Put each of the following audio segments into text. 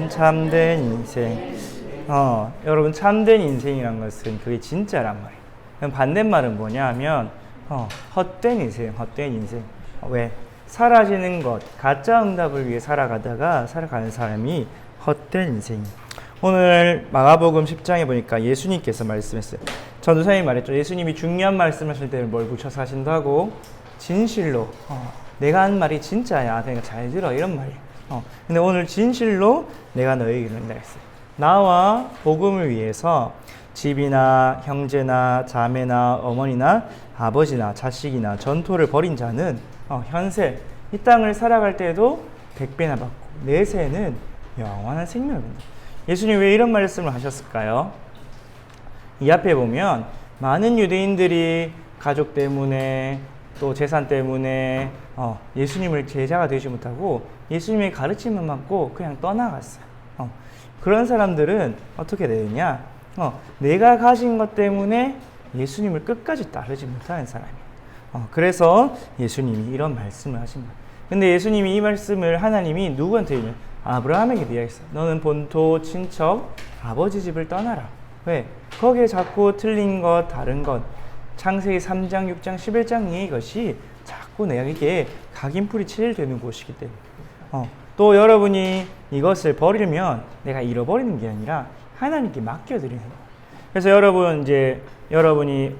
참된 인생. 여러분, 참된 인생이란 것은 그게 진짜란 말이에요. 그럼 반대말은 뭐냐 하면 헛된 인생, 헛된 인생. 왜? 사라지는 것, 가짜 응답을 위해 살아가는 사람이 헛된 인생이에요. 오늘 마가복음 10장에 보니까 예수님께서 말씀했어요. 전도사님이 말했죠. 예수님이 중요한 말씀하실 때는 뭘 붙여서 하신다고? 진실로. 내가 한 말이 진짜야. 그러니까 잘 들어. 이런 말이에요. 근데 오늘 진실로 내가 너에게 이른다 했어요. 나와 복음을 위해서 집이나 형제나 자매나 어머니나 아버지나 자식이나 전토를 벌인 자는 현세 이 땅을 살아갈 때도 100배나 받고 내세는 영원한 생명을 받는다. 예수님 왜 이런 말씀을 하셨을까요? 이 앞에 보면 많은 유대인들이 가족 때문에 또 재산 때문에 예수님을 제자가 되지 못하고 예수님의 가르침만 받고 그냥 떠나갔어요. 그런 사람들은 어떻게 되느냐? 내가 가진 것 때문에 예수님을 끝까지 따르지 못하는 사람이에요. 그래서 예수님이 이런 말씀을 하신 거예요. 근데 예수님이 이 말씀을 하나님이 누구한테 했냐? 아브라함에게 이야기했어요. 너는 본토, 친척, 아버지 집을 떠나라. 왜? 거기에 자꾸 틀린 것, 다른 것, 창세기 3장, 6장, 11장 이것이 자꾸 내게 각인풀이 체질되는 곳이기 때문에. 또 여러분이 이것을 버리면 내가 잃어버리는 게 아니라 하나님께 맡겨드리는 거예요. 그래서 여러분이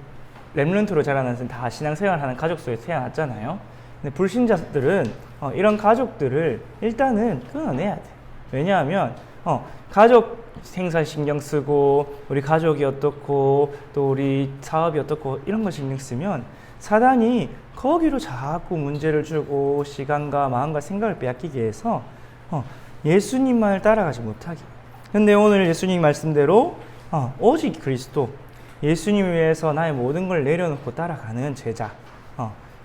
렘넌트로 자라나서 다 신앙생활하는 가족 속에 태어났잖아요. 근데 불신자들은 이런 가족들을 일단은 끊어내야 돼. 왜냐하면 가족 생산 신경 쓰고 우리 가족이 어떻고 또 우리 사업이 어떻고 이런 거 신경 쓰면 사단이 거기로 자꾸 문제를 주고 시간과 마음과 생각을 빼앗기게 해서 예수님만을 따라가지 못하게. 근데 오늘 예수님 말씀대로 오직 그리스도 예수님 위해서 나의 모든 걸 내려놓고 따라가는 제자,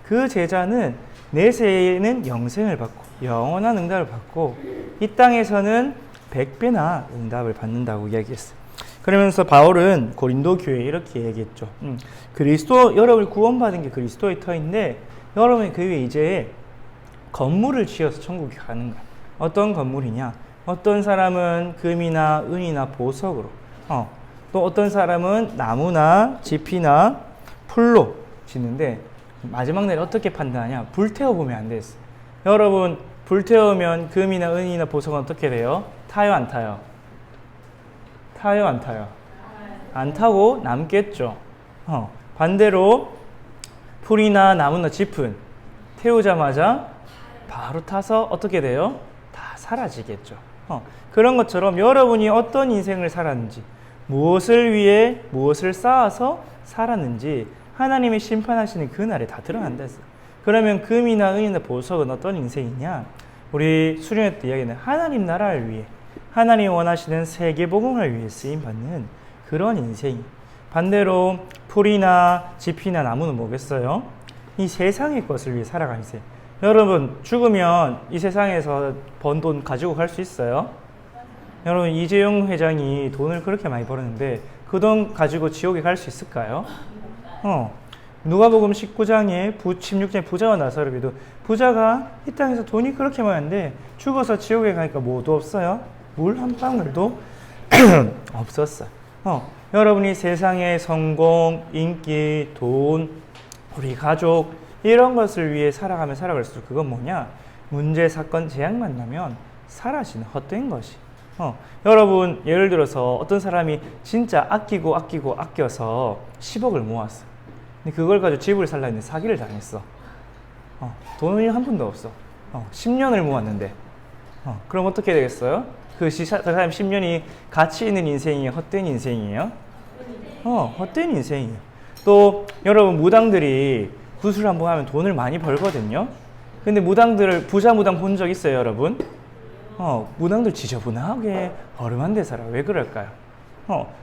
그 제자는 내세에는 영생을 받고 영원한 응답을 받고 이 땅에서는 100배나 응답을 받는다고 이야기했어요. 그러면서 바울은 고린도 교회에 이렇게 얘기했죠. 그리스도, 여러분이 구원받은 게 그리스도의 터인데 여러분이 그 위에 이제 건물을 지어서 천국에 가는 거야. 어떤 건물이냐? 어떤 사람은 금이나 은이나 보석으로, 또 어떤 사람은 나무나 지피나 풀로 짓는데 마지막 날에 어떻게 판단하냐? 불태워보면 안 됐어. 여러분, 불태우면 금이나 은이나 보석은 어떻게 돼요? 타요, 안 타요? 타요, 안 타요? 안 타고 남겠죠. 반대로 풀이나 나무나 짚은 태우자마자 바로 타서 어떻게 돼요? 다 사라지겠죠. 그런 것처럼 여러분이 어떤 인생을 살았는지, 무엇을 위해 무엇을 쌓아서 살았는지 하나님이 심판하시는 그날에 다 드러난다 했어요. 그러면 금이나 은이나 보석은 어떤 인생이냐? 우리 수련회 때 이야기는 하나님 나라를 위해 하나님이 원하시는 세계복음을 위해 쓰임받는 그런 인생이. 반대로 풀이나 짚이나 나무는 뭐겠어요? 이 세상의 것을 위해 살아가는 인생. 여러분, 죽으면 이 세상에서 번 돈 가지고 갈 수 있어요? 여러분, 이재용 회장이 돈을 그렇게 많이 벌었는데 그 돈 가지고 지옥에 갈 수 있을까요? 누가복음 19장에 16장에 부자와 나사로에도 부자가 이 땅에서 돈이 그렇게 많은데 죽어서 지옥에 가니까 뭐도 없어요? 물 한 방울도 없었어. 여러분이 세상의 성공, 인기, 돈, 우리 가족 이런 것을 위해 살아갈수록 그건 뭐냐? 문제, 사건, 재앙 만나면 사라지는 헛된 것이. 여러분, 예를 들어서 어떤 사람이 진짜 아껴서 10억을 모았어. 근데 그걸 가지고 집을 살라 했는데 사기를 당했어. 돈이 한 푼도 없어. 10년을 모았는데. 그럼 어떻게 되겠어요? 그 사람 10년이 가치 있는 인생이에요? 헛된 인생이에요? 헛된 인생이에요. 또 여러분, 무당들이 구슬 한번 하면 돈을 많이 벌거든요. 근데 부자 무당 본 적 있어요, 여러분? 무당들 지저분하게 허름한 데 살아. 왜 그럴까요?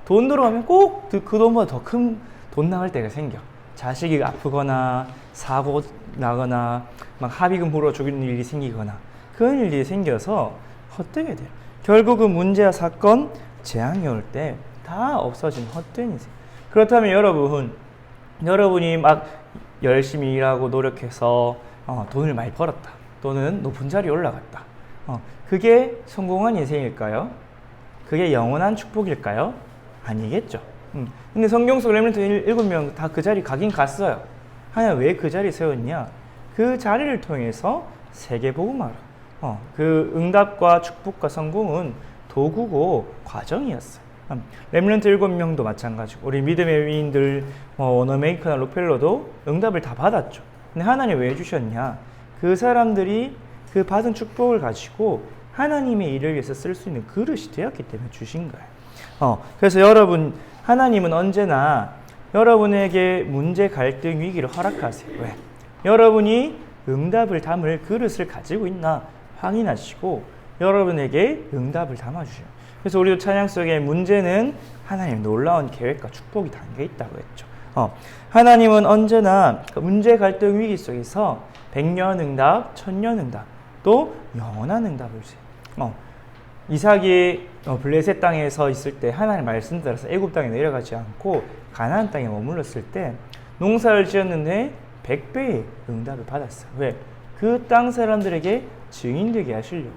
돈 들어가면 꼭 그 돈보다 더 큰 돈 나갈 때가 생겨. 자식이 아프거나 사고 나거나 막 합의금 물어 죽이는 일이 생기거나 그런 일이 생겨서 헛되게 돼요. 결국은 문제와 사건, 재앙이 올 때 다 없어진 헛된 인생. 그렇다면 여러분이 막 열심히 일하고 노력해서 돈을 많이 벌었다. 또는 높은 자리에 올라갔다. 그게 성공한 인생일까요? 그게 영원한 축복일까요? 아니겠죠. 근데 성경 속 렘넌트 7명 다 그 자리 가긴 갔어요. 하나님 왜 그 자리 세웠냐? 그 자리를 통해서 세계복음화를. 그 응답과 축복과 성공은 도구고 과정이었어요. 렘넌트 7명도 마찬가지고 우리 믿음의 위인들 워너메이커나 로펠러도 응답을 다 받았죠. 근데 하나님 왜 주셨냐? 그 사람들이 그 받은 축복을 가지고 하나님의 일을 위해서 쓸 수 있는 그릇이 되었기 때문에 주신 거예요. 그래서 여러분, 하나님은 언제나 여러분에게 문제, 갈등, 위기를 허락하세요. 왜? 여러분이 응답을 담을 그릇을 가지고 있나 확인하시고 여러분에게 응답을 담아주셔요. 그래서 우리도 찬양 속에 문제는 하나님의 놀라운 계획과 축복이 담겨 있다고 했죠. 하나님은 언제나 문제, 갈등, 위기 속에서 100년 응답, 1000년 응답, 또 영원한 응답을 주세요. 이삭이 블레셋 땅에 서 있을 때 하나님의 말씀 따라서 애굽 땅에 내려가지 않고 가나안 땅에 머물렀을 때 농사를 지었는데 100배의 응답을 받았어요. 왜? 그 땅 사람들에게 증인되게 하시려고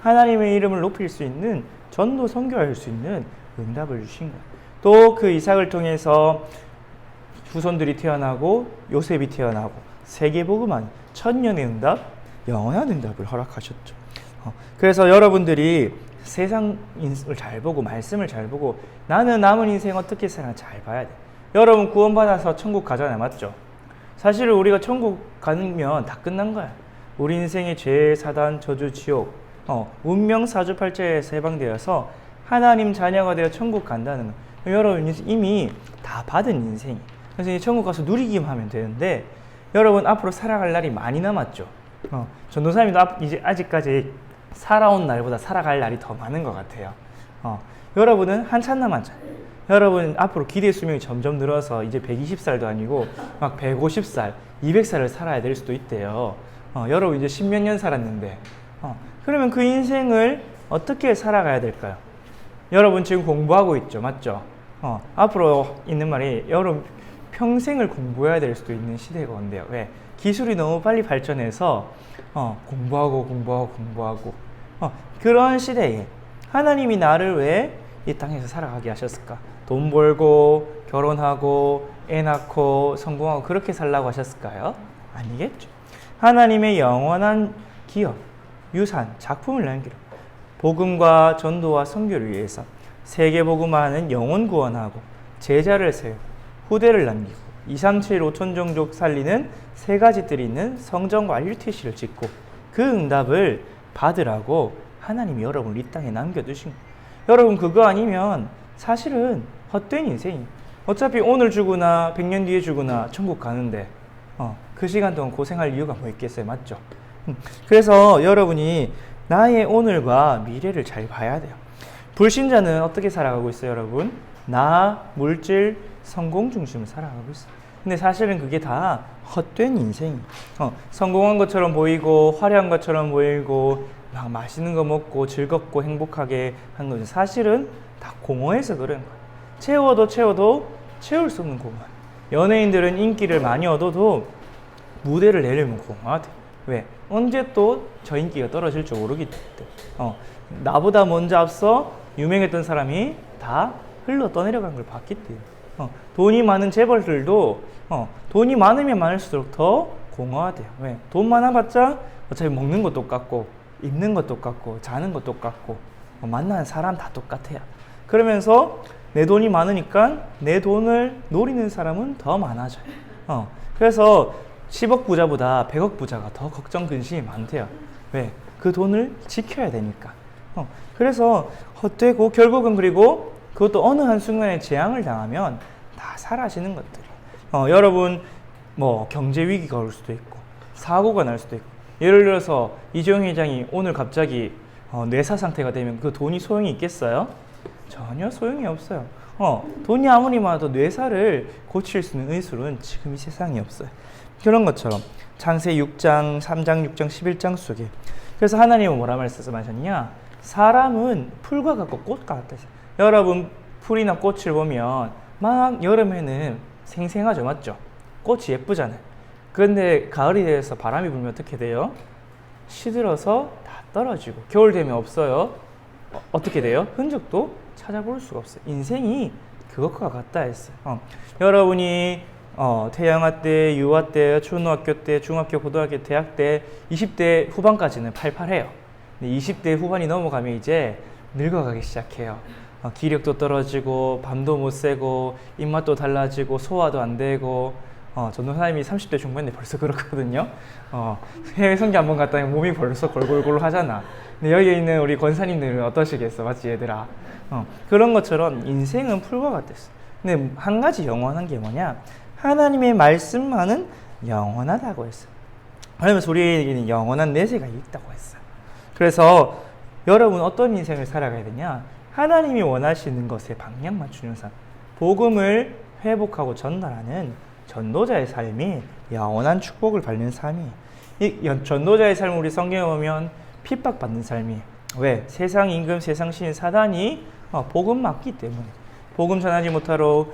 하나님의 이름을 높일 수 있는 전도 선교할 수 있는 응답을 주신 거예요. 또 그 이삭을 통해서 후손들이 태어나고 요셉이 태어나고 세계복음한 1000년의 응답, 영원한 응답을 허락하셨죠. 그래서 여러분들이 세상을 잘 보고 말씀을 잘 보고 나는 남은 인생 어떻게 살아 잘 봐야 돼. 여러분 구원받아서 천국 가잖아요. 맞죠? 사실은 우리가 천국 가면 다 끝난 거야. 우리 인생의 죄, 사단, 저주, 지옥, 운명 사주팔자에서 해방되어서 하나님 자녀가 되어 천국 간다는 거. 여러분 이미 다 받은 인생이. 그래서 이제 천국 가서 누리기만 하면 되는데 여러분 앞으로 살아갈 날이 많이 남았죠. 전도사님도 이제 아직까지 살아온 날보다 살아갈 날이 더 많은 것 같아요. 여러분은 한참 남았잖아요. 여러분 앞으로 기대 수명이 점점 늘어서 이제 120살도 아니고 막 150살, 200살을 살아야 될 수도 있대요. 여러분 이제 10몇 년 살았는데 그러면 그 인생을 어떻게 살아가야 될까요? 여러분 지금 공부하고 있죠. 맞죠? 앞으로 있는 말이 여러분 평생을 공부해야 될 수도 있는 시대가 온대요. 왜? 기술이 너무 빨리 발전해서 공부하고 그런 시대에 하나님이 나를 왜 이 땅에서 살아가게 하셨을까? 돈 벌고 결혼하고 애 낳고 성공하고 그렇게 살라고 하셨을까요? 아니겠죠. 하나님의 영원한 기업, 유산, 작품을 남기려 복음과 전도와 선교를 위해서 세계 복음화하는 영혼 구원하고 제자를 세우고 후대를 남기고 2, 3, 7, 5천 종족 살리는 세 가지 뜰이 있는 성전과 RUTC를 짓고 그 응답을 받으라고 하나님이 여러분을 이 땅에 남겨두신 거예요. 여러분 그거 아니면 사실은 헛된 인생이에요. 어차피 오늘 죽으나 100년 뒤에 죽으나 천국 가는데 그 시간 동안 고생할 이유가 뭐 있겠어요. 맞죠? 그래서 여러분이 나의 오늘과 미래를 잘 봐야 돼요. 불신자는 어떻게 살아가고 있어요, 여러분? 나, 물질, 성공 중심으로 살아가고 있어요. 근데 사실은 그게 다 헛된 인생이에요. 성공한 것처럼 보이고 화려한 것처럼 보이고 막 맛있는 거 먹고 즐겁고 행복하게 하는 거죠. 사실은 다 공허해서 그런 거예요. 채워도 채울 수 없는 공허. 연예인들은 인기를 많이 얻어도 무대를 내려면 공허하대. 왜? 언제 또 저 인기가 떨어질 줄 모르기 때문에. 나보다 먼저 앞서 유명했던 사람이 다 흘러 떠내려간 걸 봤기 때문에. 돈이 많은 재벌들도 돈이 많으면 많을수록 더 공허하대요. 왜? 돈 많아봤자 어차피 먹는 거 똑같고 입는 거 똑같고 자는 거 똑같고 만나는 사람 다 똑같아요. 그러면서 내 돈이 많으니까 내 돈을 노리는 사람은 더 많아져요. 그래서 10억 부자보다 100억 부자가 더 걱정 근심이 많대요. 왜? 그 돈을 지켜야 되니까. 그래서 헛되고 결국은 그리고 그것도 어느 한순간에 재앙을 당하면 다 사라지는 것들이. 여러분 뭐 경제 위기가 올 수도 있고 사고가 날 수도 있고 예를 들어서 이재용 회장이 오늘 갑자기 뇌사 상태가 되면 그 돈이 소용이 있겠어요? 전혀 소용이 없어요. 돈이 아무리 많아도 뇌사를 고칠 수 있는 의술은 지금 이 세상에 없어요. 그런 것처럼 창세 6장, 3장, 6장, 11장 속에 그래서 하나님은 뭐라 말씀하셨냐? 사람은 풀과 같고 꽃과 같다. 여러분 풀이나 꽃을 보면 막 여름에는 생생하죠. 맞죠? 꽃이 예쁘잖아요. 그런데 가을이 돼서 바람이 불면 어떻게 돼요? 시들어서 다 떨어지고 겨울 되면 없어요. 어떻게 돼요? 흔적도 찾아볼 수가 없어요. 인생이 그것과 같다 했어요. 여러분이 태양아 때, 유아 때, 초등학교 때, 중학교, 고등학교, 대학 때 20대 후반까지는 팔팔해요. 근데 20대 후반이 넘어가면 이제 늙어가기 시작해요. 기력도 떨어지고 밤도 못 새고 입맛도 달라지고 소화도 안 되고 전도사님이 30대 중반인데 벌써 그렇거든요. 해외 선교 한번 갔다 오면 몸이 벌써 골골골 하잖아. 근데 여기 있는 우리 권사님들은 어떠시겠어? 맞지 얘들아? 그런 것처럼 인생은 풀과 같았어. 근데 한 가지 영원한 게 뭐냐? 하나님의 말씀만은 영원하다고 했어. 그러면서 우리에게는 영원한 내세가 있다고 했어. 그래서 여러분 어떤 인생을 살아가야 되냐? 하나님이 원하시는 것에 방향 맞추는 삶, 복음을 회복하고 전달하는 전도자의 삶이 영원한 축복을 받는 삶이. 이 전도자의 삶을 우리 성경에 보면 핍박받는 삶이. 왜? 세상 임금, 세상 신인 사단이 복음 맞기 때문에 복음 전하지 못하러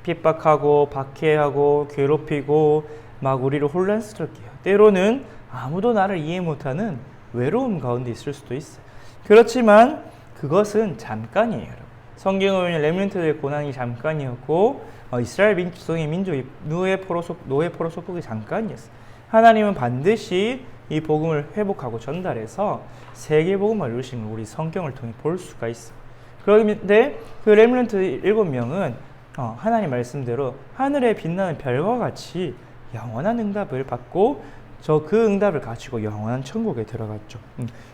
핍박하고 박해하고 괴롭히고 막 우리를 혼란스럽게 해요. 때로는 아무도 나를 이해 못하는 외로움 가운데 있을 수도 있어요. 그렇지만 그것은 잠깐이에요. 여러분. 성경에 보면 렘넌트들의 고난이 잠깐이었고 이스라엘 민족의 민족이 노예 포로 속국이 잠깐이었어요. 하나님은 반드시 이 복음을 회복하고 전달해서 세계 복음을 이루신 걸 우리 성경을 통해 볼 수가 있어요. 그런데 그 렘넌트 7명은 하나님 말씀대로 하늘에 빛나는 별과 같이 영원한 응답을 받고 그 응답을 가지고 영원한 천국에 들어갔죠.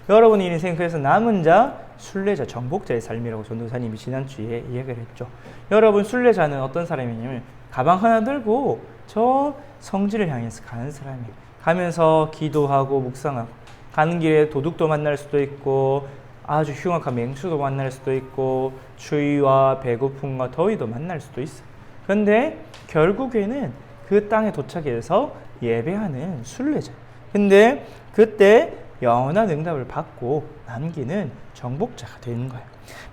여러분의 인생 그래서 남은 자, 순례자, 정복자의 삶이라고 전도사님이 지난주에 이야기를 했죠. 여러분 순례자는 어떤 사람이냐면 가방 하나 들고 저 성지를 향해서 가는 사람이에요. 가면서 기도하고 묵상하고 가는 길에 도둑도 만날 수도 있고 아주 흉악한 맹수도 만날 수도 있고 추위와 배고픔과 더위도 만날 수도 있어요. 그런데 결국에는 그 땅에 도착해서 예배하는 순례자. 근데 그때 영원한 응답을 받고 남기는 정복자가 되는 거예요.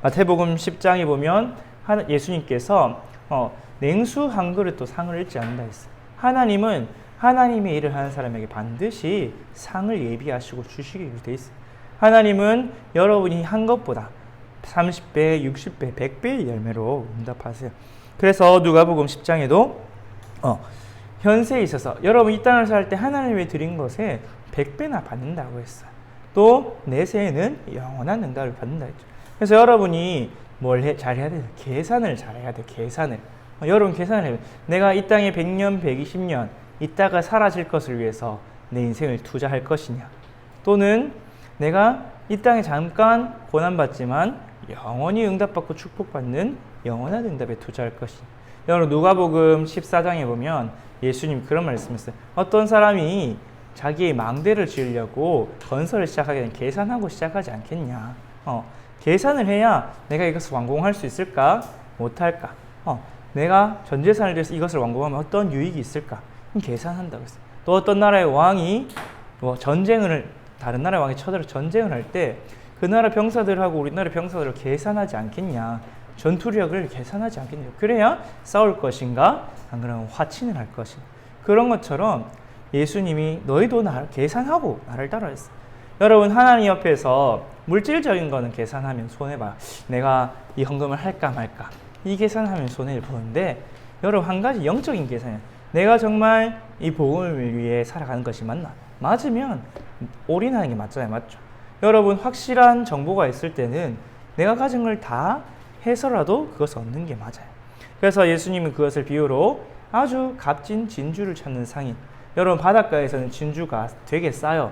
마태복음 10장에 보면 예수님께서 냉수 한 그릇도 상을 잃지 않는다 했어요. 하나님은 하나님의 일을 하는 사람에게 반드시 상을 예비하시고 주시기로 돼 있어요. 하나님은 여러분이 한 것보다 30배, 60배, 100배의 열매로 응답하세요. 그래서 누가복음 10장에도 현세에 있어서 여러분 이 땅을 살 때 하나님이 드린 것에 100배나 받는다고 했어요. 또 내세에는 영원한 응답을 받는다 했죠. 그래서 여러분이 뭘 잘해야 돼요? 계산을 잘해야 돼요. 계산을. 여러분 계산을 해요. 내가 이 땅에 100년, 120년 있다가 사라질 것을 위해서 내 인생을 투자할 것이냐, 또는 내가 이 땅에 잠깐 고난받지만 영원히 응답받고 축복받는 영원한 응답에 투자할 것이냐. 여러분 누가복음 14장에 보면 예수님 그런 말씀했어요. 어떤 사람이 자기의 망대를 지으려고 건설을 시작하게 되면 계산하고 시작하지 않겠냐. 계산을 해야 내가 이것을 완공할 수 있을까? 못할까? 내가 전 재산을 들여서 이것을 완공하면 어떤 유익이 있을까? 계산한다고 했어요. 또 어떤 나라의 왕이 다른 나라의 왕이 쳐들어 전쟁을 할 때 그 나라 병사들하고 우리나라 병사들을 계산하지 않겠냐. 전투력을 계산하지 않겠냐. 그래야 싸울 것인가? 안 그러면 화친을 할 것인가. 그런 것처럼 예수님이 너희도 나를 계산하고 나를 따라 했어요. 여러분 하나님 옆에서 물질적인 거는 계산하면 손해봐. 내가 이 헌금을 할까 말까. 이 계산하면 손해를 보는데 여러분 한 가지 영적인 계산이에요. 내가 정말 이 복음을 위해 살아가는 것이 맞나? 맞으면 올인하는 게 맞잖아요. 맞죠? 여러분 확실한 정보가 있을 때는 내가 가진 걸 다 해서라도 그것을 얻는 게 맞아요. 그래서 예수님은 그것을 비유로 아주 값진 진주를 찾는 상인. 여러분 바닷가에서는 진주가 되게 싸요.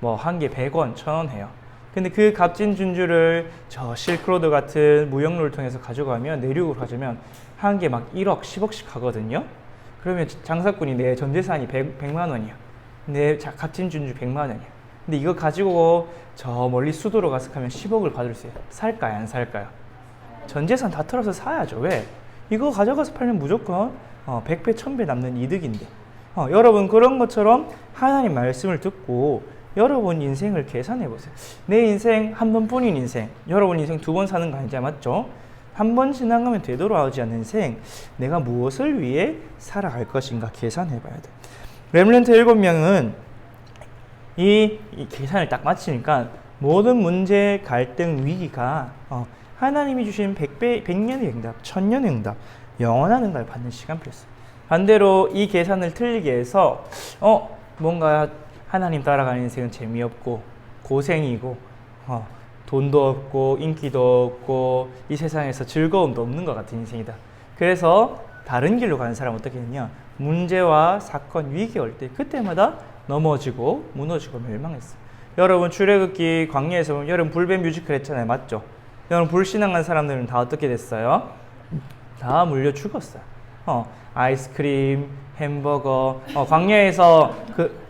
뭐 한 개 100원, 1000원 해요. 근데 그 값진 진주를 저 실크로드 같은 무역로를 통해서 가져가면, 내륙으로 가져면 한 개 막 1억, 10억씩 하거든요. 그러면 장사꾼이 내 전재산이 100만 원이야. 내 값진 진주 100만 원이야. 근데 이거 가지고 저 멀리 수도로 가서 가면 10억을 받을 수 있어요. 살까요? 안 살까요? 전재산 다 털어서 사야죠. 왜? 이거 가져가서 팔면 무조건 100배, 1000배 남는 이득인데. 여러분 그런 것처럼 하나님 말씀을 듣고 여러분 인생을 계산해 보세요. 내 인생 한 번뿐인 인생. 여러분 인생 2번 사는 거 아니죠? 맞죠? 한 번 지나가면 되돌아오지 않는 인생. 내가 무엇을 위해 살아갈 것인가 계산해 봐야 돼. 렘넌트 7명은 이 계산을 딱 마치니까 모든 문제, 갈등, 위기가 하나님이 주신 100년의 응답, 1000년의 응답, 영원한 응답을 받는 시간표였어요. 반대로 이 계산을 틀리게 해서 뭔가 하나님 따라가는 인생은 재미없고 고생이고 돈도 없고 인기도 없고 이 세상에서 즐거움도 없는 것 같은 인생이다. 그래서 다른 길로 가는 사람은 어떻게 했냐? 문제와 사건, 위기가 올 때 그때마다 넘어지고 무너지고 멸망했어요. 여러분 출애굽기 광야에서 보면 여러분 불뱀 뮤지컬 했잖아요. 맞죠? 여러분 불신앙한 사람들은 다 어떻게 됐어요? 다 물려 죽었어요. 아이스크림, 햄버거, 광야에서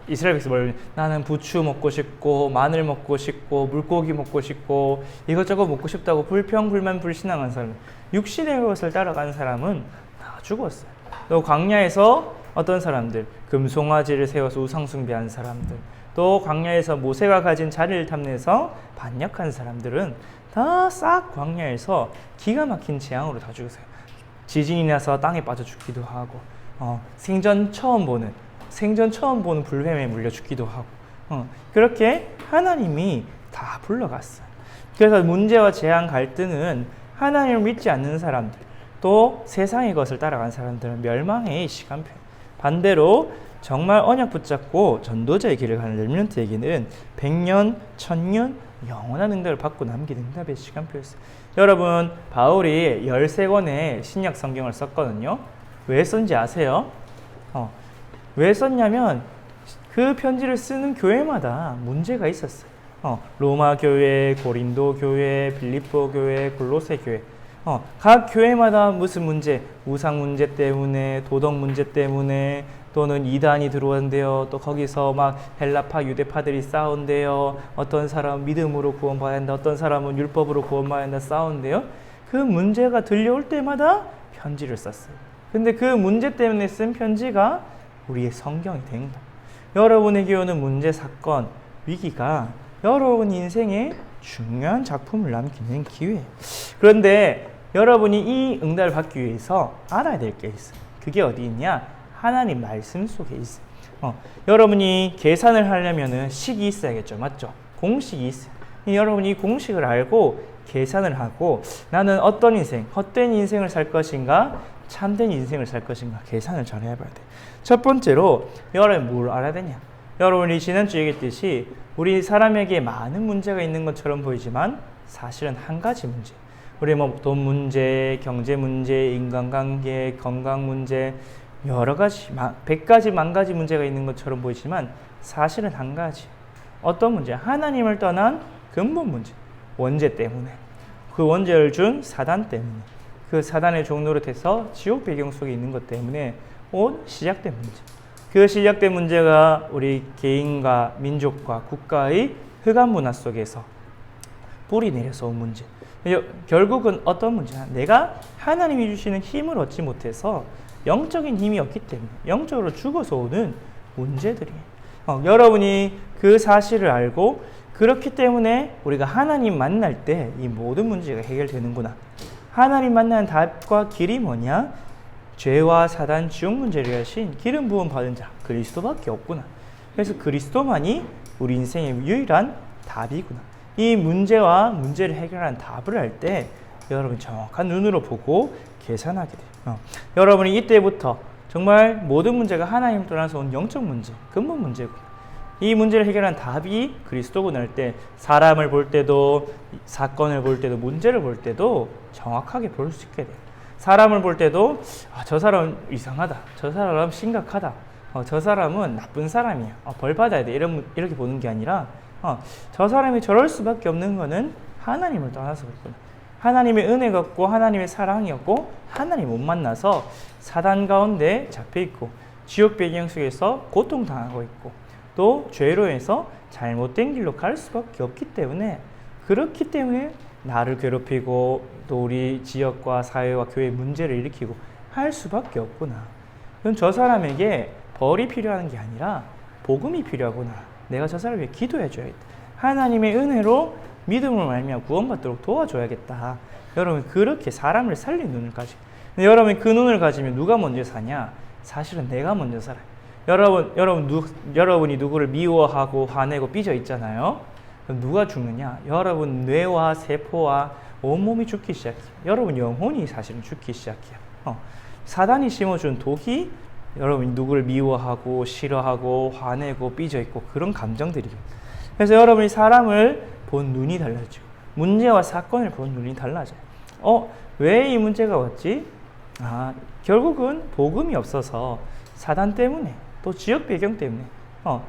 이스라엘 백성들 나는 부추 먹고 싶고 마늘 먹고 싶고 물고기 먹고 싶고 이것저것 먹고 싶다고 불평불만 불신앙한 사람, 육신의 것을 따라가는 사람은 다 죽었어요. 또 광야에서 어떤 사람들, 금송아지를 세워서 우상숭배한 사람들, 또 광야에서 모세가 가진 자리를 탐내서 반역한 사람들은 다 싹 광야에서 기가 막힌 재앙으로 다 죽었어요. 지진이 나서 땅에 빠져 죽기도 하고 생전 처음 보는 불뱀에 물려 죽기도 하고 그렇게 하나님이 다 불러갔어요. 그래서 문제와 재앙, 갈등은 하나님을 믿지 않는 사람들, 또 세상의 것을 따라간 사람들은 멸망의 시간표. 반대로 정말 언약 붙잡고 전도자의 길을 가는 렘넌트에게는 100년, 1000년 영원한 응답을 받고 남긴 응답의 시간표였어요. 여러분 바울이 13권의 신약 성경을 썼거든요. 왜 썼는지 아세요? 왜 썼냐면 그 편지를 쓰는 교회마다 문제가 있었어요. 로마 교회, 고린도 교회, 빌립보 교회, 골로새 교회. 각 교회마다 무슨 문제, 우상 문제 때문에, 도덕 문제 때문에, 또는 이단이 들어온대요. 또 거기서 막 헬라파, 유대파들이 싸운대요. 어떤 사람은 믿음으로 구원받아야 한다. 어떤 사람은 율법으로 구원받아야 한다. 싸운대요. 그 문제가 들려올 때마다 편지를 썼어요. 근데 그 문제 때문에 쓴 편지가 우리의 성경이 된 거예요. 여러분에게 오는 문제, 사건, 위기가 여러분 인생에 중요한 작품을 남기는 기회예요. 그런데 여러분이 이 응답을 받기 위해서 알아야 될 게 있어요. 그게 어디 있냐? 하나님 말씀 속에 있어요. 여러분이 계산을 하려면 식이 있어야겠죠. 맞죠? 공식이 있어요. 여러분이 이 공식을 알고 계산을 하고 나는 어떤 인생, 헛된 인생을 살 것인가, 참된 인생을 살 것인가 계산을 잘 해봐야 돼요. 첫 번째로 여러분이 뭘 알아야 되냐? 여러분이 지난주에 얘기했듯이 우리 사람에게 많은 문제가 있는 것처럼 보이지만 사실은 한 가지 문제. 우리 돈 문제, 경제 문제, 인간관계, 건강 문제, 여러 가지, 100가지, 10,000가지 문제가 있는 것처럼 보이지만 사실은 한 가지. 어떤 문제? 하나님을 떠난 근본 문제. 원죄 때문에. 그 원죄를 준 사단 때문에. 그 사단의 종노릇해서 지옥 배경 속에 있는 것 때문에 온 시작된 문제. 그 시작된 문제가 우리 개인과 민족과 국가의 흑암 문화 속에서 뿌리 내려서 온 문제. 결국은 어떤 문제냐? 내가 하나님이 주시는 힘을 얻지 못해서 영적인 힘이 없기 때문에 영적으로 죽어서 오는 문제들이에요. 여러분이 그 사실을 알고 그렇기 때문에 우리가 하나님 만날 때 이 모든 문제가 해결되는구나. 하나님 만나는 답과 길이 뭐냐? 죄와 사단, 지옥 문제를 하신 기름 부음 받은 자 그리스도밖에 없구나. 그래서 그리스도만이 우리 인생의 유일한 답이구나. 이 문제를 해결하는 답을 할 때 여러분 정확한 눈으로 보고 계산하게 돼요. 여러분이 이때부터 정말 모든 문제가 하나님 떠나서 온 영적 문제, 근본 문제고 이 문제를 해결한 답이 그리스도구나 할 때 사람을 볼 때도 사건을 볼 때도 문제를 볼 때도 정확하게 볼 수 있게 돼요. 사람을 볼 때도 저 사람 이상하다. 저 사람 심각하다. 저 사람은 나쁜 사람이야. 벌 받아야 돼. 이렇게 보는 게 아니라 저 사람이 저럴 수밖에 없는 거는 하나님을 떠나서 그렇구나. 하나님의 은혜가 없고 하나님의 사랑이 없고 하나님 못 만나서 사단 가운데 잡혀있고 지옥 배경 속에서 고통당하고 있고 또 죄로 해서 잘못된 길로 갈 수밖에 없기 때문에 그렇기 때문에 나를 괴롭히고 또 우리 지역과 사회와 교회의 문제를 일으키고 할 수밖에 없구나. 그럼 저 사람에게 벌이 필요한 게 아니라 복음이 필요하구나. 내가 저 사람을 위해 기도해줘야겠다. 하나님의 은혜로 믿음을 말미암아 구원받도록 도와줘야겠다. 여러분 그렇게 사람을 살린 눈을 가지고 여러분 그 눈을 가지면 누가 먼저 사냐? 사실은 내가 먼저 살아요. 여러분이 누구를 미워하고 화내고 삐져 있잖아요. 그럼 누가 죽느냐? 여러분 뇌와 세포와 온몸이 죽기 시작해요. 여러분 영혼이 사실은 죽기 시작해요. 사단이 심어준 독이 여러분이 누구를 미워하고 싫어하고 화내고 삐져 있고 그런 감정들이에요. 그래서 여러분이 사람을 본 눈이 달라지고 문제와 사건을 본 눈이 달라져요. 왜 이 문제가 왔지? 결국은 복음이 없어서 사단 때문에 또 지역 배경 때문에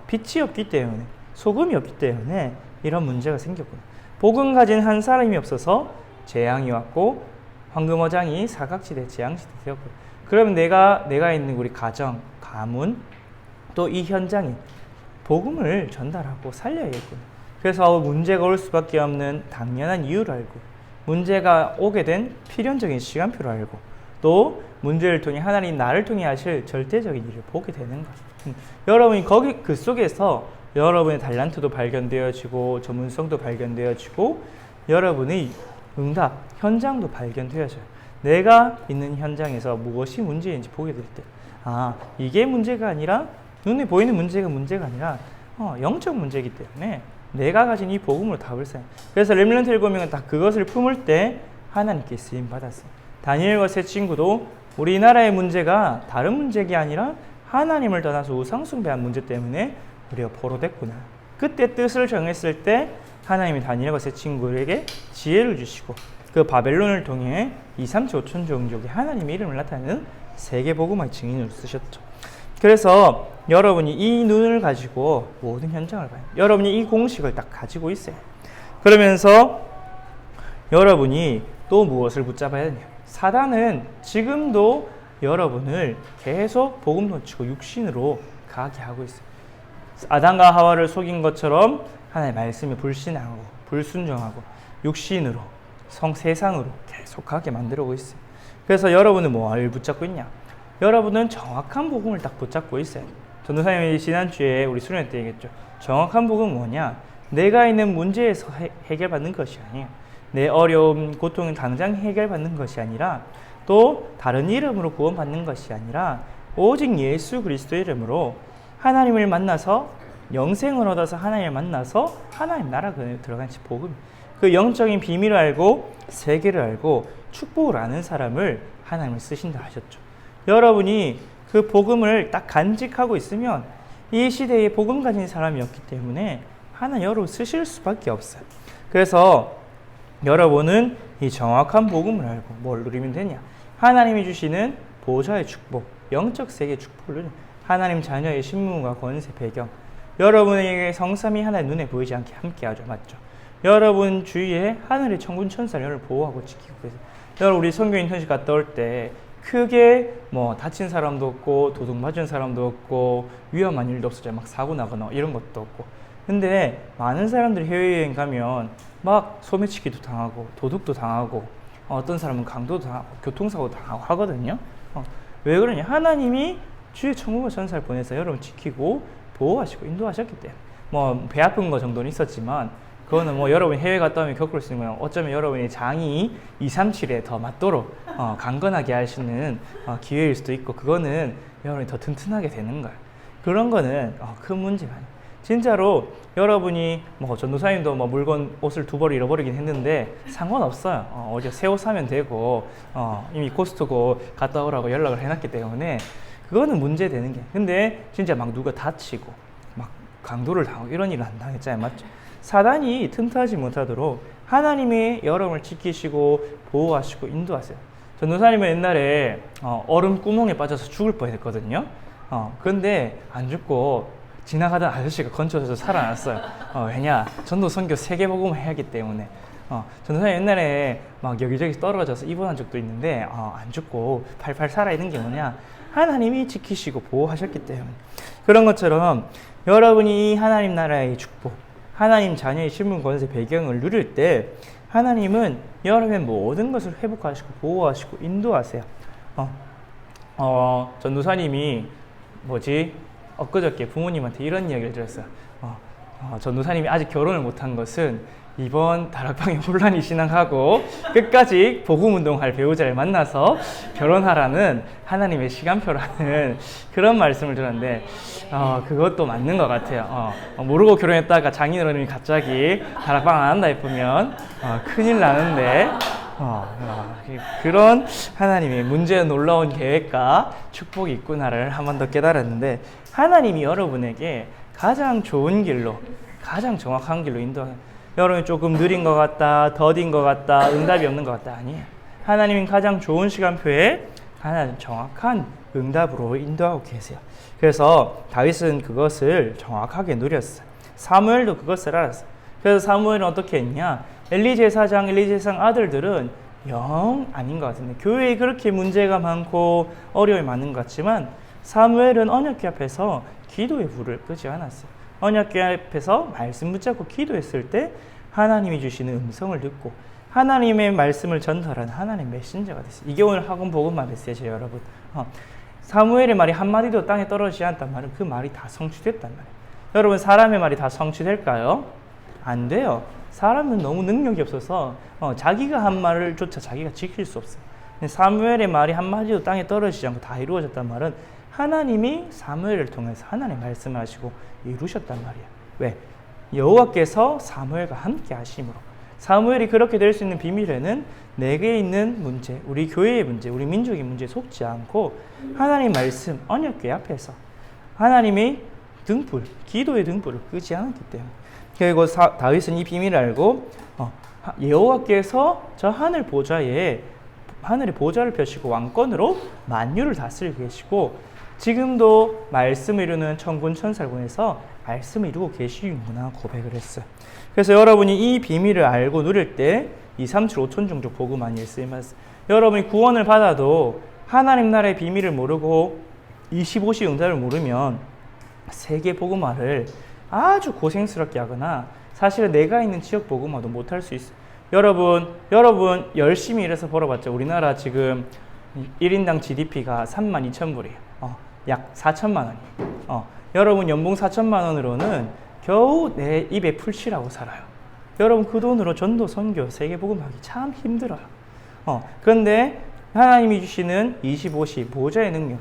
빛이 없기 때문에 소금이 없기 때문에 이런 문제가 생겼구나. 복음 가진 한 사람이 없어서 재앙이 왔고 황금어장이 사각지대 재앙시대 되었고 그러면 내가 있는 우리 가정, 가문 또 이 현장에 복음을 전달하고 살려야겠구나. 그래서 문제가 올 수밖에 없는 당연한 이유를 알고 문제가 오게 된 필연적인 시간표를 알고 또 문제를 통해 하나님 나를 통해 하실 절대적인 일을 보게 되는 거죠. 여러분이 그 속에서 여러분의 달란트도 발견되어지고 전문성도 발견되어지고 여러분의 응답, 현장도 발견되어져요. 내가 있는 현장에서 무엇이 문제인지 보게 될 때 이게 문제가 아니라 눈에 보이는 문제가 아니라 영적 문제이기 때문에 내가 가진 이 복음으로 답을 써요. 그래서 렘넌트 7명은 다 그것을 품을 때 하나님께 쓰임 받았어요. 다니엘과 세 친구도 우리나라의 문제가 다른 문제가 아니라 하나님을 떠나서 우상숭배한 문제 때문에 우리가 포로됐구나. 그때 뜻을 정했을 때 하나님이 다니엘과 세 친구에게 지혜를 주시고 그 바벨론을 통해 2, 3, 5천 종족의 하나님의 이름을 나타내는 세계 복음화의 증인으로 쓰셨죠. 그래서 여러분이 이 눈을 가지고 모든 현장을 봐요. 여러분이 이 공식을 딱 가지고 있어요. 그러면서 여러분이 또 무엇을 붙잡아야 되냐? 사단은 지금도 여러분을 계속 복음 놓치고 육신으로 가게 하고 있어요. 아담과 하와를 속인 것처럼 하나님의 말씀에 불신하고 불순종하고 육신으로 세상으로 계속 가게 만들고 있어요. 그래서 여러분은 뭘 붙잡고 있냐? 여러분은 정확한 복음을 딱 붙잡고 있어요. 전도사님이 지난주에 우리 수련회 때 얘기했죠. 정확한 복음은 뭐냐? 내가 있는 문제에서 해결받는 것이 아니에요. 내 어려움, 고통은 당장 해결받는 것이 아니라 또 다른 이름으로 구원받는 것이 아니라 오직 예수 그리스도의 이름으로 하나님을 만나서 영생을 얻어서 하나님을 만나서 하나님 나라가 들어간 복음. 그 영적인 비밀을 알고 세계를 알고 축복을 아는 사람을 하나님을 쓰신다 하셨죠. 여러분이 그 복음을 딱 간직하고 있으면 이 시대에 복음 가진 사람이었기 때문에 하나님 여러분 쓰실 수밖에 없어요. 그래서 여러분은 이 정확한 복음을 알고 뭘 누리면 되냐? 하나님이 주시는 보좌의 축복, 영적 세계의 축복을 누리는 하나님 자녀의 신분과 권세 배경. 여러분에게 성삼위 하나의 눈에 보이지 않게 함께하죠. 맞죠? 여러분 주위에 하늘의 천군 천사를 여러분을 보호하고 지키고 계세요. 여러분 우리 선교 인턴십 갔다 올 때 크게 다친 사람도 없고 도둑 맞은 사람도 없고 위험한 일도 없었죠. 막 사고 나거나 이런 것도 없고. 근데 많은 사람들이 해외여행 가면 막 소매치기도 당하고 도둑도 당하고 어떤 사람은 강도도 당하고 교통사고 당하고 하거든요. 왜 그러냐? 하나님이 주의 천군과 천사를 보내서 여러분 지키고 보호하시고 인도하셨기 때문에 배 아픈 거 정도는 있었지만 그거는 여러분이 해외 갔다 오면 겪을 수 있는 거예요. 어쩌면 여러분의 장이 237에 더 맞도록 강건하게 하시는 기회일 수도 있고 그거는 여러분이 더 튼튼하게 되는 거예요. 그런 거는 큰 문제가 아니에요. 진짜로 여러분이 전도사님도 물건 옷을 2벌 잃어버리긴 했는데 상관없어요. 어디 새 옷 사면 되고 이미 코스트코 갔다 오라고 연락을 해놨기 때문에 그거는 문제 되는 게. 근데 진짜 누가 다치고 강도를 당하고 이런 일을 안 당했잖아요. 맞죠? 사단이 틈타지 못하도록 하나님이 여러분을 지키시고 보호하시고 인도하세요. 전도사님은 옛날에 얼음 구멍에 빠져서 죽을 뻔했거든요. 그런데 안 죽고 지나가던 아저씨가 건져서 살아났어요. 왜냐? 전도 선교 세계복음을 해야 하기 때문에. 전도사님 옛날에 여기저기 떨어져서 입원한 적도 있는데 안 죽고 팔팔 살아있는 게 뭐냐? 하나님이 지키시고 보호하셨기 때문에. 그런 것처럼 여러분이 이 하나님 나라의 축복, 하나님 자녀의 신분 권세 배경을 누릴 때 하나님은 여러분의 모든 것을 회복하시고 보호하시고 인도하세요. 전도사님이 엊그저께 부모님한테 이런 이야기를 들었어요. 전도사님이 아직 결혼을 못한 것은 이번 다락방에 혼란이 진행하고 끝까지 복음운동할 배우자를 만나서 결혼하라는 하나님의 시간표라는 그런 말씀을 들었는데 그것도 맞는 것 같아요. 모르고 결혼했다가 장인어른이 갑자기 다락방 안 한다 싶으면 큰일 나는데 그런 하나님의 문제의 놀라운 계획과 축복이 있구나를 한 번 더 깨달았는데, 하나님이 여러분에게 가장 좋은 길로, 가장 정확한 길로 인도하는, 여러분이 조금 느린 것 같다, 더딘 것 같다, 응답이 없는 것 같다, 아니에요. 하나님은 가장 좋은 시간표에 하나님 정확한 응답으로 인도하고 계세요. 그래서 다윗은 그것을 정확하게 누렸어요. 사무엘도 그것을 알았어요. 그래서 사무엘은 어떻게 했냐, 엘리 제사장 아들들은 영 아닌 것 같은데, 교회에 그렇게 문제가 많고 어려움이 많은 것 같지만 사무엘은 언약궤 앞에서 기도의 불을 끄지 않았어요. 언약궤 앞에서 말씀 붙잡고 기도했을 때 하나님이 주시는 음성을 듣고 하나님의 말씀을 전달하는 하나님의 메신저가 됐어요. 이게 오늘 학원 복음화 메시지예요, 여러분. 사무엘의 말이 한마디도 땅에 떨어지지 않았단 말은 그 말이 다 성취됐단 말이에요. 여러분, 사람의 말이 다 성취될까요? 안 돼요. 사람은 너무 능력이 없어서 자기가 한 말을 조차 자기가 지킬 수 없어요. 사무엘의 말이 한마디도 땅에 떨어지지 않고 다 이루어졌단 말은 하나님이 사무엘을 통해서 하나님 말씀하시고 이루셨단 말이에요. 왜? 여호와께서 사무엘과 함께 하심으로. 사무엘이 그렇게 될 수 있는 비밀에는 내게 있는 문제, 우리 교회의 문제, 우리 민족의 문제에 속지 않고 하나님 말씀, 언약궤 앞에서 하나님의 등불, 기도의 등불을 끄지 않았기 때문에. 그리고 다윗은 이 비밀을 알고 여호와께서 저 하늘의 보좌를 펴시고 왕권으로 만유를 다스리고 계시고 지금도 말씀을 이루는 천군 천사를 보내서 말씀을 이루고 계시는구나 고백을 했어요. 그래서 여러분이 이 비밀을 알고 누릴 때 2, 3, 7, 5천 종족 복음만이 쓰임하세요. 여러분이 구원을 받아도 하나님 나라의 비밀을 모르고 25시 응답을 모르면 세계 복음화를 아주 고생스럽게 하거나 사실은 내가 있는 지역 복음화도 못할 수 있어요. 여러분 열심히 일해서 벌어봤죠. 우리나라 지금 1인당 GDP가 32,000불이에요. 약 4천만 원이에요. 여러분 연봉 4천만 원으로는 겨우 내 입에 풀칠하고 살아요. 여러분 그 돈으로 전도 선교 세계 복음하기 참 힘들어요. 그런데 하나님이 주시는 25시 보좌의 능력,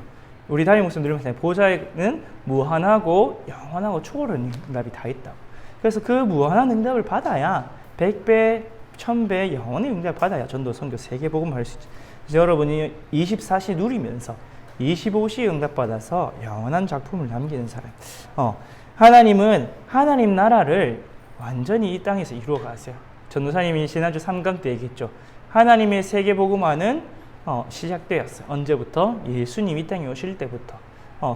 우리 담임 목사님 들으면서 보좌에는 무한하고 영원하고 초월한 응답이 다 있다고. 그래서 그 무한한 응답을 받아야 100배, 1000배 영원의 응답을 받아야 전도 선교 세계 복음 할 수 있죠. 그래서 여러분이 24시 누리면서 25시 응답받아서 영원한 작품을 남기는 사람. 하나님은 하나님 나라를 완전히 이 땅에서 이루어 가세요. 전도사님이 지난주 3강 때 얘기했죠. 하나님의 세계 복음화는 시작되었어요. 언제부터? 예수님 이 땅에 오실 때부터.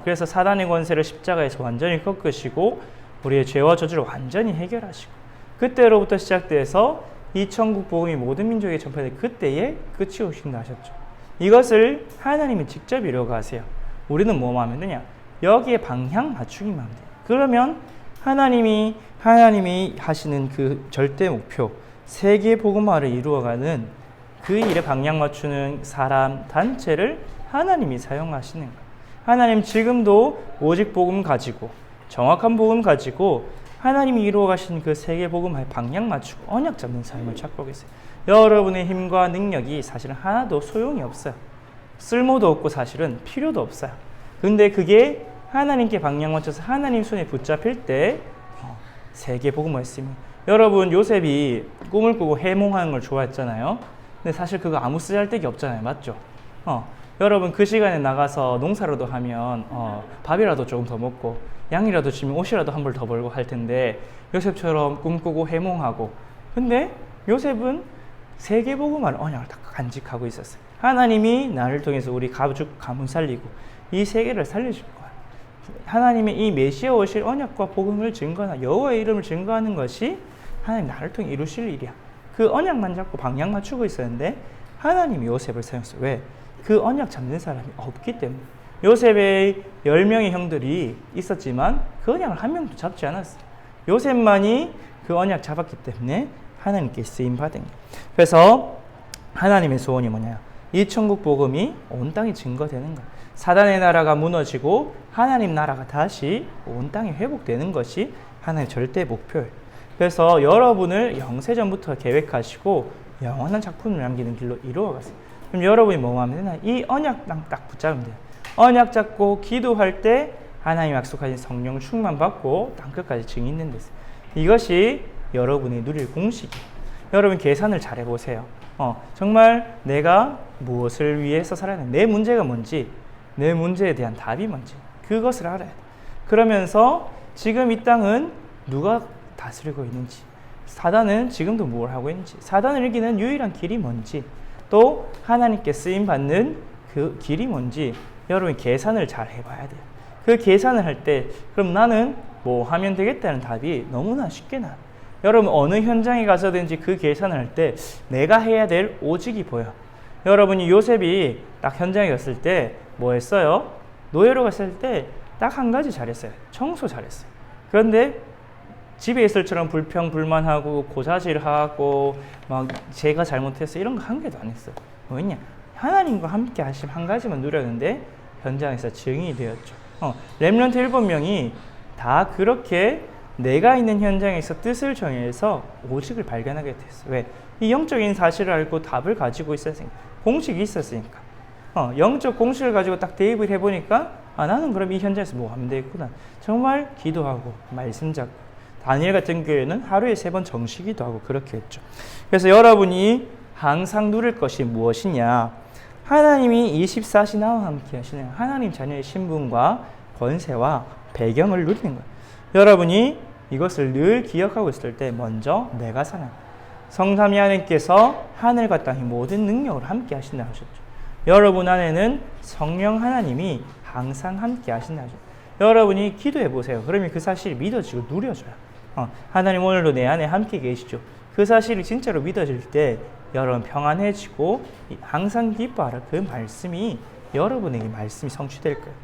그래서 사단의 권세를 십자가에서 완전히 꺾으시고 우리의 죄와 저주를 완전히 해결하시고 그때로부터 시작돼서 이 천국 복음이 모든 민족에 전파될 그때에 끝이 오신다 하셨죠. 이것을 하나님이 직접 이루어 가세요. 우리는 뭐만 하면 되냐? 여기에 방향 맞추기만 하면 돼요. 그러면 하나님이 하시는 그 절대 목표, 세계 복음화를 이루어가는 그 일에 방향 맞추는 사람, 단체를 하나님이 사용하시는 거예요. 하나님 지금도 오직 복음 가지고, 정확한 복음 가지고 하나님이 이루어가신 그 세계 복음화에 방향 맞추고 언약 잡는 삶을 찾고 계세요. 여러분의 힘과 능력이 사실은 하나도 소용이 없어요. 쓸모도 없고 사실은 필요도 없어요. 근데 그게 하나님께 방향 맞춰서 하나님 손에 붙잡힐 때 세계 복음화 했으면, 여러분 요셉이 꿈을 꾸고 해몽하는 걸 좋아했잖아요. 근데 사실 그거 아무 쓰잘데기 없잖아요. 맞죠? 여러분 그 시간에 나가서 농사라도 하면 밥이라도 조금 더 먹고 양이라도 치면 옷이라도 한 벌 더 벌고 할 텐데 요셉처럼 꿈꾸고 해몽하고, 근데 요셉은 세계 복음화를 언약을 다 간직하고 있었어요. 하나님이 나를 통해서 우리 가족 가문 살리고 이 세계를 살려줄 거야. 하나님의 이 메시아 오실 언약과 복음을 증거하는, 여호와의 이름을 증거하는 것이 하나님 나를 통해 이루실 일이야. 그 언약만 잡고 방향 맞추고 있었는데 하나님이 요셉을 사용했어요. 왜? 그 언약 잡는 사람이 없기 때문에. 요셉의 10명의 형들이 있었지만 그 언약을 한 명도 잡지 않았어요. 요셉만이 그 언약 잡았기 때문에 하나님께 쓰임받은 거예요. 그래서 하나님의 소원이 뭐냐? 이 천국 복음이 온 땅에 증거되는 거예요. 사단의 나라가 무너지고 하나님 나라가 다시 온 땅에 회복되는 것이 하나님의 절대 목표예요. 그래서 여러분을 영세전부터 계획하시고 영원한 작품을 남기는 길로 이루어가세요. 그럼 여러분이 뭐 하면 되나? 이 언약 딱 붙잡으면 돼요. 언약 잡고 기도할 때 하나님 약속하신 성령 충만 받고 땅 끝까지 증인된 데서 이것이 여러분이 누릴 공식이에요. 여러분 계산을 잘 해보세요. 정말 내가 무엇을 위해서 살아야 되나? 내 문제가 뭔지, 내 문제에 대한 답이 뭔지 그것을 알아야 돼. 그러면서 지금 이 땅은 누가 다스리고 있는지, 사단은 지금도 뭘 하고 있는지, 사단을 이기는 유일한 길이 뭔지, 또 하나님께 쓰임받는 그 길이 뭔지 여러분 계산을 잘 해봐야 돼요. 그 계산을 할 때 그럼 나는 뭐 하면 되겠다는 답이 너무나 쉽게 나와요. 여러분 어느 현장에 가서든지 그 계산을 할 때 내가 해야 될 오직이 보여. 여러분이 요셉이 딱 현장에 갔을 때 뭐 했어요? 노예로 갔을 때 딱 한 가지 잘했어요. 청소 잘했어요. 그런데 집에 있을 처럼 불평불만하고 고자질하고 막 제가 잘못했어 이런 거 한 개도 안 했어요. 뭐였냐? 하나님과 함께 하심 한 가지만 누렸는데 현장에서 증인이 되었죠. 렘넌트 7명이 다 그렇게 내가 있는 현장에서 뜻을 정해서 오직을 발견하게 됐어요. 왜? 이 영적인 사실을 알고 답을 가지고 있었으니까. 공식이 있었으니까. 영적 공식을 가지고 딱 대입을 해보니까 나는 그럼 이 현장에서 뭐 하면 되겠구나. 정말 기도하고 말씀 잡고 다니엘 같은 교회는 하루에 3번 정시기도 하고 그렇게 했죠. 그래서 여러분이 항상 누릴 것이 무엇이냐? 하나님이 24시 나와 함께 하시는 하나님 자녀의 신분과 권세와 배경을 누리는 거예요. 여러분이 이것을 늘 기억하고 있을 때 먼저 내가 사는 성삼위 하나님께서 하늘과 땅의 모든 능력으로 함께 하신다 하셨죠. 여러분 안에는 성령 하나님이 항상 함께 하신다 하셨죠. 여러분이 기도해 보세요. 그러면 그 사실이 믿어지고 누려져요. 하나님 오늘도 내 안에 함께 계시죠. 그 사실이 진짜로 믿어질 때 여러분 평안해지고 항상 기뻐하라. 그 말씀이 여러분에게 말씀이 성취될 거예요.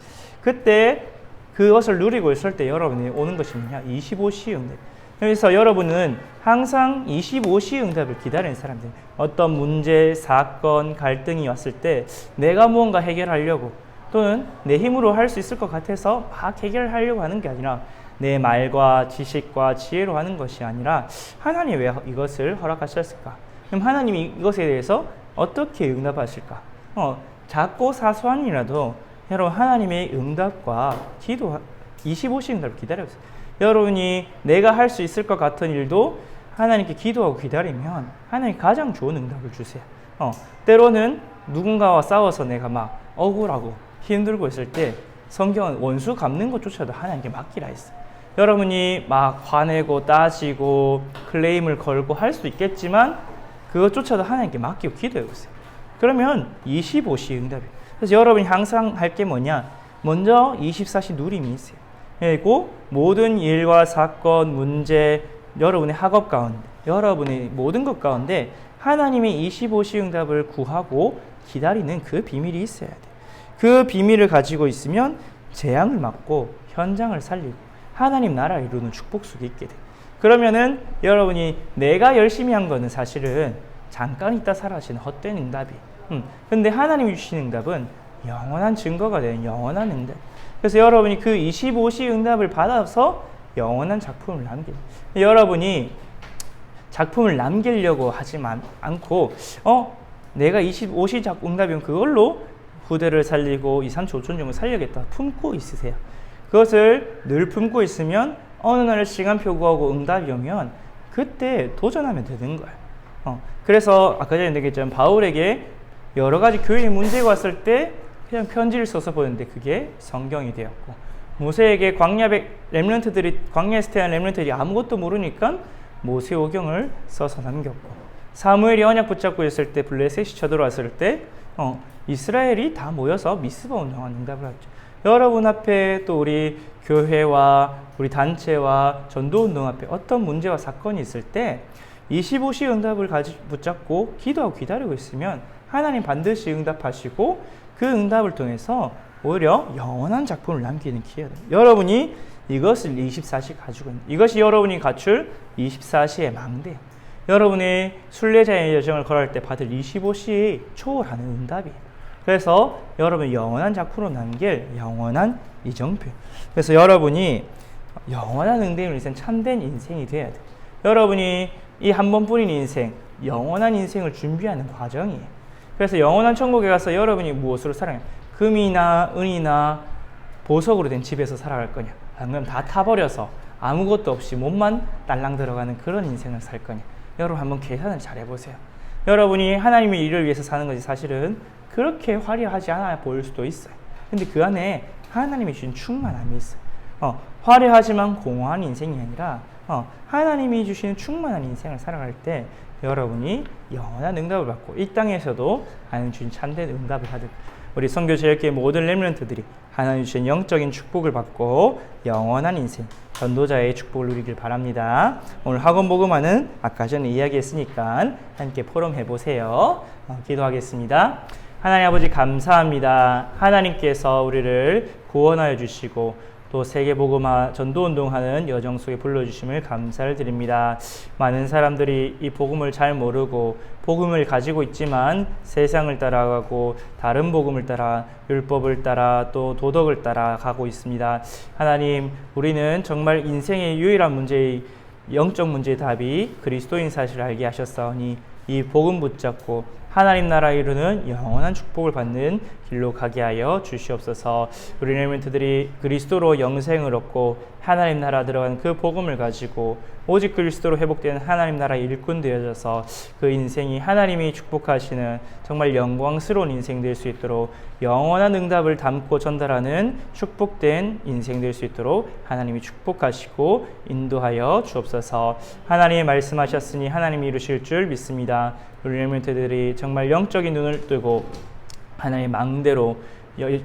그때 그것을 누리고 있을 때 여러분이 오는 것이 뭐냐? 25시 응답. 그래서 여러분은 항상 25시 응답을 기다리는 사람들. 어떤 문제, 사건, 갈등이 왔을 때 내가 무언가 해결하려고 또는 내 힘으로 할 수 있을 것 같아서 막 해결하려고 하는 게 아니라 내 말과 지식과 지혜로 하는 것이 아니라 하나님이 왜 이것을 허락하셨을까? 그럼 하나님이 이것에 대해서 어떻게 응답하실까? 작고 사소한 일이라도 여러분 하나님의 응답과 기도 25시 응답을 기다려보세요. 여러분이 내가 할 수 있을 것 같은 일도 하나님께 기도하고 기다리면 하나님이 가장 좋은 응답을 주세요. 때로는 누군가와 싸워서 내가 막 억울하고 힘들고 있을 때 성경은 원수 갚는 것조차도 하나님께 맡기라 했어요. 여러분이 막 화내고 따지고 클레임을 걸고 할 수 있겠지만 그것조차도 하나님께 맡기고 기도해보세요. 그러면 25시 응답이에요. 그래서 여러분이 항상 할 게 뭐냐? 먼저 24시 누림이 있어요. 그리고 모든 일과 사건, 문제, 여러분의 학업 가운데, 여러분의 모든 것 가운데 하나님의 25시 응답을 구하고 기다리는 그 비밀이 있어야 돼요. 그 비밀을 가지고 있으면 재앙을 막고 현장을 살리고 하나님 나라 이루는 축복 속에 있게 돼요. 그러면은 여러분이 내가 열심히 한 거는 사실은 잠깐 있다 사라지는 헛된 응답이에요. 근데 하나님이 주시는 응답은 영원한 증거가 되는 영원한 응답. 그래서 여러분이 그 25시 응답을 받아서 영원한 작품을 남겨요. 여러분이 작품을 남기려고 하지 않고 내가 25시 응답이면 그걸로 후대를 살리고 2, 3, 5천 정도 살려야겠다 품고 있으세요. 그것을 늘 품고 있으면 어느 날 시간표 구하고 응답이 오면 그때 도전하면 되는 거예요. 그래서 아까 전에 얘기했지만 바울에게 여러 가지 교회의 문제가 왔을 때 그냥 편지를 써서 보는데 그게 성경이 되었고, 모세에게 광야에서 태어난 렘넌트들이 아무것도 모르니까 모세오경을 써서 남겼고, 사무엘이 언약 붙잡고 있을 때 블레셋이 쳐들어왔을 때 이스라엘이 다 모여서 미스바 운동한 응답을 하죠. 여러분 앞에 또 우리 교회와 우리 단체와 전도운동 앞에 어떤 문제와 사건이 있을 때 25시 응답을 붙잡고 기도하고 기다리고 있으면 하나님 반드시 응답하시고 그 응답을 통해서 오히려 영원한 작품을 남기는 기회가 됩니다. 여러분이 이것을 24시 가지고 있는, 이것이 여러분이 갖출 24시의 망대, 여러분의 순례자의 여정을 걸어갈 때 받을 25시 초월하는 응답이에요. 그래서 여러분이 영원한 작품으로 남길 영원한 이정표. 그래서 여러분이 영원한 응답을 위해서 참된 인생이 되어야 돼요. 여러분이 이 한 번뿐인 인생, 영원한 인생을 준비하는 과정이에요. 그래서 영원한 천국에 가서 여러분이 무엇으로 살아가냐? 금이나 은이나 보석으로 된 집에서 살아갈 거냐? 방금 다 타버려서 아무것도 없이 몸만 딸랑 들어가는 그런 인생을 살 거냐? 여러분 한번 계산을 잘 해보세요. 여러분이 하나님의 일을 위해서 사는 것이 사실은 그렇게 화려하지 않아 보일 수도 있어요. 근데 그 안에 하나님이 주신 충만함이 있어요. 화려하지만 공허한 인생이 아니라 하나님이 주시는 충만한 인생을 살아갈 때 여러분이 영원한 응답을 받고 이 땅에서도 하나님 주신 참된 응답을 받을 우리 선교제일교회 모든 렘넌트들이 하나님 주신 영적인 축복을 받고 영원한 인생, 전도자의 축복을 누리길 바랍니다. 오늘 학원 복음화는 아까 전에 이야기했으니까 함께 포럼해 보세요. 기도하겠습니다. 하나님 아버지 감사합니다. 하나님께서 우리를 구원하여 주시고 또 세계복음화 전도운동하는 여정 속에 불러주심을 감사를 드립니다. 많은 사람들이 이 복음을 잘 모르고 복음을 가지고 있지만 세상을 따라가고 다른 복음을 따라 율법을 따라 또 도덕을 따라 가고 있습니다. 하나님, 우리는 정말 인생의 유일한 문제의 영적 문제의 답이 그리스도인 사실을 알게 하셨사오니 이 복음 붙잡고 하나님 나라 이루는 영원한 축복을 받는 길로 가게 하여 주시옵소서. 우리 렘넌트들이 그리스도로 영생을 얻고 하나님 나라 들어간 그 복음을 가지고 오직 그리스도로 회복되는 하나님 나라 일꾼 되어져서 그 인생이 하나님이 축복하시는 정말 영광스러운 인생 될 수 있도록 영원한 응답을 담고 전달하는 축복된 인생 될 수 있도록 하나님이 축복하시고 인도하여 주옵소서. 하나님이 말씀하셨으니 하나님이 이루실 줄 믿습니다. 우리 렘넌트들이 정말 영적인 눈을 뜨고 하나님의 망대로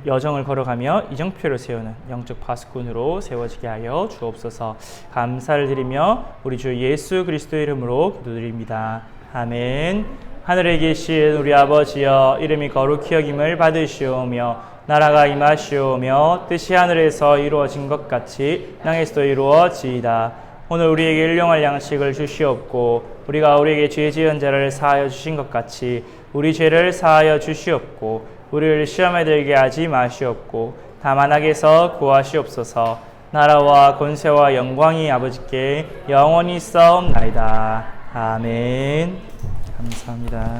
여정을 걸어가며 이정표를 세우는 영적 파수꾼으로 세워지게 하여 주옵소서. 감사를 드리며 우리 주 예수 그리스도의 이름으로 기도드립니다. 아멘. 하늘에 계신 우리 아버지여, 이름이 거룩히 여김을 받으시오며 나라가 임하시오며 뜻이 하늘에서 이루어진 것 같이 땅에서도 이루어지이다. 오늘 우리에게 일용할 양식을 주시옵고 우리가 우리에게 죄 지은 자를 사하여 주신 것 같이 우리 죄를 사하여 주시옵고 우리를 시험에 들게 하지 마시옵고 다만 악에서 구하시옵소서. 나라와 권세와 영광이 아버지께 영원히 있사옵나이다. 아멘. 감사합니다.